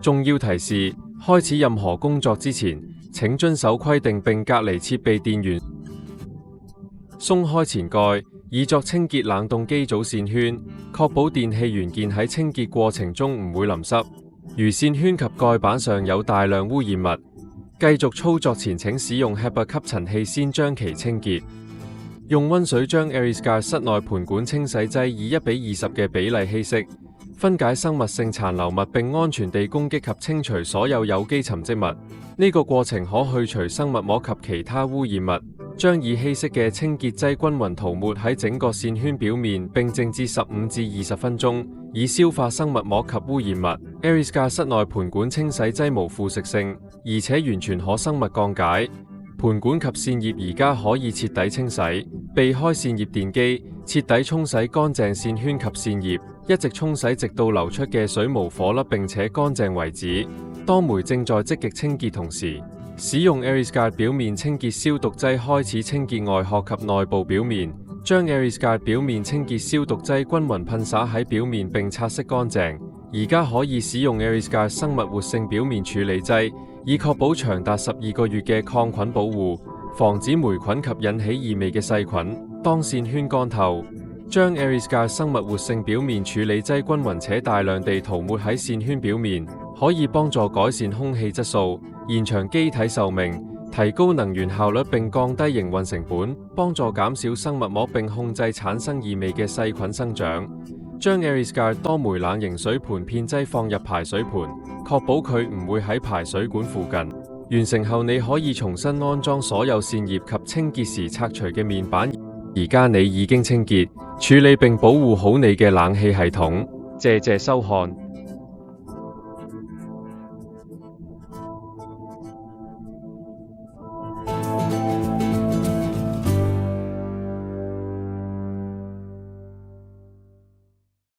重要提示：開始任何工作之前，請遵守規定並隔離設備電源。鬆開前蓋，以作清潔冷凍機組線圈，確保電器元件喺清潔過程中唔會淋濕。如線圈及蓋板上有大量污染物，繼續操作前請使用 HEPA 吸塵器先將其清潔。用溫水將 AerisGuard 室內盤管清洗劑以1:20嘅比例稀釋，分解生物性殘留物並安全地攻擊及清除所有有機沉積物。呢個過程可去除生物膜及其他污染物。將已稀釋嘅清潔劑均勻塗抹喺整個線圈表面，並靜置15至20分鐘，以消化生物膜及污染物。AerisGuard 室內盤管清洗劑無腐蝕性，而且完全可生物降解。盤管及線葉而家可以徹底清洗，避開線葉電機，徹底沖洗乾淨線圈及線葉，一直沖洗直到流出嘅水無顆粒並且乾淨為止。當煤正在積極清潔同時，使用 AerisGuard 表面清潔消毒劑開始清潔外殼及內部表面，將 AerisGuard 表面清潔消毒劑均勻噴灑喺表面並擦拭乾淨。而家可以使用 AerisGuard 生物活性表面處理劑，以確保長達12個月嘅抗菌保護，防止霉菌及引起異味嘅細菌。當線圈乾透，將 AerisGuard 生物活性表面處理劑均勻且大量地塗抹喺線圈表面，可以幫助改善空氣質素，延長機體壽命，提高能源效率並降低營運成本，幫助減少生物膜並控制產生異味嘅細菌生長。將 AerisGuard 多枚冷凝水盤片劑放入排水盤，確保佢唔會喺排水管附近。完成後，你可以重新安裝所有線葉及清潔時拆除嘅面板。而家你已經清潔、處理並保護好你嘅冷氣系統。謝謝收看。